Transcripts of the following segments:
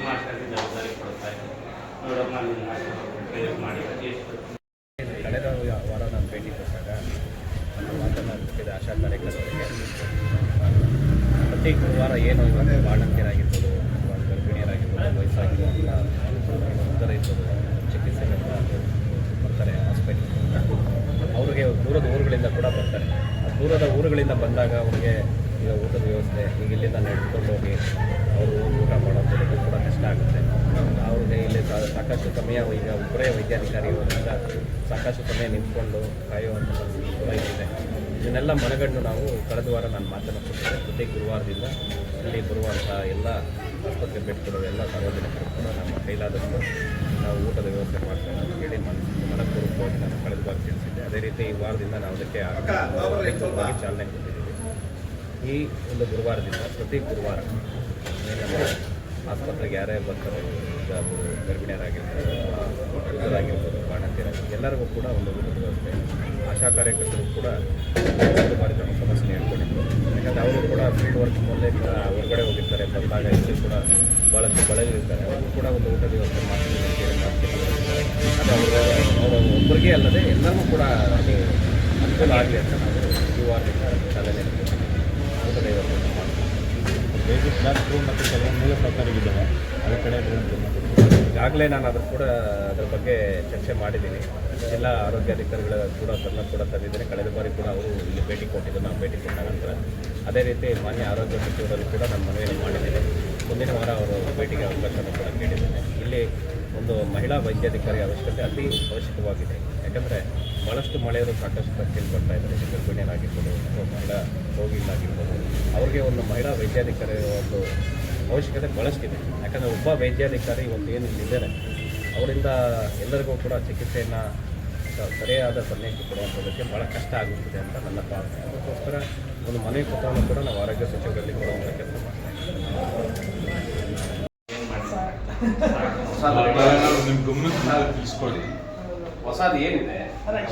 ನಮ್ಮ ಆಶಾಗೆ ಜವಾಬ್ದಾರಿ ಕೊಡ್ತಾ ಇದ್ದೀನಿ. ನೋಡೋದು ನಾನು ಪ್ರಯೋಗ ಮಾಡಿ ಎಷ್ಟು ಕಳೆದ ವಾರ ನಾನು ಭೇಟಿ ಕೊಟ್ಟಾಗ ನನ್ನ ಮಾತನ್ನು ಮುಟ್ಟಿದ ಆಶಾ ಕಾರ್ಯಕರ್ತರಿಗೆ ಪ್ರತಿ ಗುರುವಾರ ಏನು ಇವಾಗ ಬಾಣಂತಿಯರಾಗಿರ್ಬೋದು ಅಥವಾ ಗರ್ಭಿಣಿಯರಾಗಿರ್ಬೋದು ವಯಸ್ಸಾಗಿರುವಂಥ ಉತ್ತರ ಇರ್ಬೋದು ಚಿಕಿತ್ಸೆಗಳಿಂದ ಬರ್ತಾರೆ ಹಾಸ್ಪಿಟಲ್. ಅವ್ರಿಗೆ ದೂರದ ಊರುಗಳಿಂದ ಕೂಡ ಬರ್ತಾರೆ. ದೂರದ ಊರುಗಳಿಂದ ಬಂದಾಗ ಅವ್ರಿಗೆ ಈಗ ಊಟದ ವ್ಯವಸ್ಥೆ ಈಗ ಇಲ್ಲಿಂದ ನಡೆದುಕೊಂಡು ಹೋಗಿ ಅವರು ಊಟ ಮಾಡೋದು ಕೂಡ ಕಷ್ಟ ಆಗುತ್ತೆ. ಅವ್ರಿಗೆ ಇಲ್ಲಿ ಸಾಕಷ್ಟು ಸಮಯ ಈಗ ಒಬ್ಬರೇ ವೈದ್ಯಾಧಿಕಾರಿ ಇರೋದ್ರಿಂದ ಸಾಕಷ್ಟು ಸಮಯ ನಿಂತ್ಕೊಂಡು ಕಾಯುವಂಥ ಪರಿಸ್ಥಿತಿ ಕೂಡ ಇದೆ. ಇದನ್ನೆಲ್ಲ ಮನಗಂಡು ನಾವು ಕಳೆದ ವಾರ ನಾನು ಮಾತನ್ನು ಕೊಟ್ಟಿದ್ದೆ. ಪ್ರತಿ ಗುರುವಾರದಿಂದ ಇಲ್ಲಿ ಬರುವಂಥ ಎಲ್ಲ ಆಸ್ಪತ್ರೆ ಭೇಟಿ ಕೊಡೋ ಎಲ್ಲ ಸಾರ್ವಜನಿಕರು ಕೂಡ ನಮ್ಮ ಕೈಲಾದಷ್ಟು ನಾವು ಊಟದ ವ್ಯವಸ್ಥೆ ಮಾಡ್ತೇವೆ ಅಂತ ಹೇಳಿ ಮನಪೂರ್ವಕವಾಗಿ ನಾನು ಕಳೆದ ವಾರ ತಿಳಿಸಿದ್ದೆ. ಅದೇ ರೀತಿ ಈ ವಾರದಿಂದ ನಾವು ಅದಕ್ಕೆ ಚಾಲನೆ ಕೊಟ್ಟಿದ್ದೀವಿ. ಈ ಒಂದು ಗುರುವಾರದಿಂದ ಪ್ರತಿ ಗುರುವಾರ ನಮ್ಮ ಆಸ್ಪತ್ರೆಗೆ ಯಾರೇ ಬರ್ತಾರೆ, ಈಗ ಅವರು ಗರ್ಭಿಣಿಯರಾಗಿರ್ಬೋದು, ವೃದ್ಧರಾಗಿರ್ಬೋದು, ಬಾಣಂತಿಯರಾಗಿರ್ಬೋದು, ಎಲ್ಲರಿಗೂ ಕೂಡ ಒಂದು ಊಟದ ವ್ಯವಸ್ಥೆ. ಆಶಾ ಕಾರ್ಯಕರ್ತರು ಕೂಡ ಒಂದು ಬಾರಿ ತಮ್ಮ ಸಮಸ್ಯೆ ಹೇಳ್ಕೊಂಡಿದ್ರು. ಯಾಕಂದರೆ ಅವರು ಕೂಡ ಫೀಲ್ಡ್ ವರ್ಕ್ ಮೊದಲೇ ಹೊರಗಡೆ ಹೋಗಿರ್ತಾರೆ, ಬಂದಾಗ ಇಲ್ಲಿ ಕೂಡ ಭಾಳಷ್ಟು ಬಳಲಿರ್ತಾರೆ. ಅವರು ಕೂಡ ಒಂದು ಊಟದ ವ್ಯವಸ್ಥೆ ಮಾಡ್ತೀವಿ ಅಂತೇಳಿ ಅದು ಅವರು ಒಬ್ಬರಿಗೆ ಅಲ್ಲದೆ ಎಲ್ಲರಿಗೂ ಕೂಡ ಅದು ಅನುಕೂಲ ಆಗಲಿ ಅಂತ ನಾವು ಈ ವಾರದಿಂದ ಚಾಲನೆ ಊಟದ ವ್ಯವಸ್ಥೆ ಮಾಡ್ತೀವಿ. ಡಾಕ್ಟ್ರು ಮತ್ತು ಕೆಲವು ಮೂಲ ಸಹಕಾರಿಗಳಿದ್ದಾವೆ ಅದರ ಕಡೆ ಈಗಾಗಲೇ ನಾನು ಅದ್ರ ಬಗ್ಗೆ ಚರ್ಚೆ ಮಾಡಿದ್ದೀನಿ. ಎಲ್ಲ ಆರೋಗ್ಯಾಧಿಕಾರಿಗಳ ಕೂಡ ತಂದಿದ್ದೇನೆ. ಕಳೆದ ಬಾರಿ ಕೂಡ ಅವರು ಇಲ್ಲಿ ಭೇಟಿ ಕೊಟ್ಟಿದ್ದು, ನಾವು ಭೇಟಿ ಕೊಟ್ಟ ನಂತರ ಅದೇ ರೀತಿ ಮಾನ್ಯ ಆರೋಗ್ಯ ಸಚಿವರಲ್ಲಿ ಕೂಡ ನಾನು ಮನವಿಯನ್ನು ಮಾಡಿದ್ದೇನೆ. ಮುಂದಿನ ವಾರ ಅವರು ಭೇಟಿಗೆ ಅವಕಾಶವನ್ನು ಕೂಡ ಕೇಳಿದ್ದೇನೆ. ಇಲ್ಲಿ ಒಂದು ಮಹಿಳಾ ವೈದ್ಯಾಧಿಕಾರಿ ಅವಶ್ಯಕತೆ ಅತಿ ಅವಶ್ಯಕವಾಗಿದೆ. ಯಾಕಂದರೆ ಭಾಳಷ್ಟು ಮಳೆಯವರು ಸಾಕಷ್ಟು ಸಂಖ್ಯೆಯಲ್ಲಿ ಬರ್ತಾ ಇದ್ದಾರೆ. ಗರ್ಭಿಣಿಯರಾಗಿರ್ಬೋದು ಅಥವಾ ಮಹಿಳಾ ರೋಗಿಗಳಾಗಿರ್ಬೋದು, ಅವ್ರಿಗೆ ಒಂದು ಮಹಿಳಾ ವೈದ್ಯಾಧಿಕಾರಿ ಒಂದು ಅವಶ್ಯಕತೆ ಭಾಳಷ್ಟಿದೆ. ಯಾಕಂದರೆ ಒಬ್ಬ ವೈದ್ಯಾಧಿಕಾರಿ ಒಂದು ಏನು ಇಲ್ಲಿದ್ದಾರೆ ಅವರಿಂದ ಎಲ್ಲರಿಗೂ ಕೂಡ ಚಿಕಿತ್ಸೆಯನ್ನು ಸರಿಯಾದ ಸಮಯಕ್ಕೆ ಕೊಡುವಂಥದ್ದಕ್ಕೆ ಭಾಳ ಕಷ್ಟ ಆಗುತ್ತದೆ ಅಂತ ನನ್ನ ಭಾವನೆ. ಅದಕ್ಕೋಸ್ಕರ ಒಂದು ಮನೆ ಪತ್ರವನ್ನು ಕೂಡ ನಾವು ಆರೋಗ್ಯ ಸಚಿವರಲ್ಲಿ ಕೊಡುವಂಥ ಕೆಲಸ ತಿಳಿಸ್ಕೊಳ್ಳಿ. ಹೊಸದು ಏನಿದೆ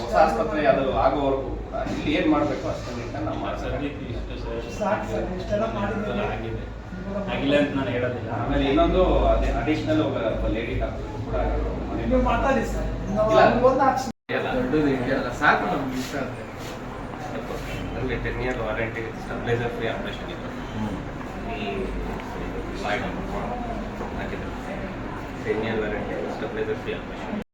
ಹೊಸ ಆಸ್ಪತ್ರೆ ಅದು ಆಗೋವರೆಗೂ ಕೂಡ ಇಲ್ಲಿ ಏನು ಮಾಡಬೇಕು ಅಷ್ಟನ್ನು ನಾವು ಆಗಿಲ್ಲ ಅಂತ ನಾನು ಹೇಳೋದಿಲ್ಲ. ಆಮೇಲೆ ಇನ್ನೊಂದು ಅದೇ ಅಡಿಷನಲ್ ಲೇಡಿ ಡಾಕ್ಟರ್ ಕೂಡ ದೊಡ್ಡದು ಇದೆಯಲ್ಲ ಸಾಕು ನಮ್ಗೆ ಇಷ್ಟ ಆಗುತ್ತೆ. ನನಗೆ 10 year warranty stabiliser free operation ಇದೆ. ಈ ಹಾಕಿದ್ರು 10 year warranty stabiliser free operation.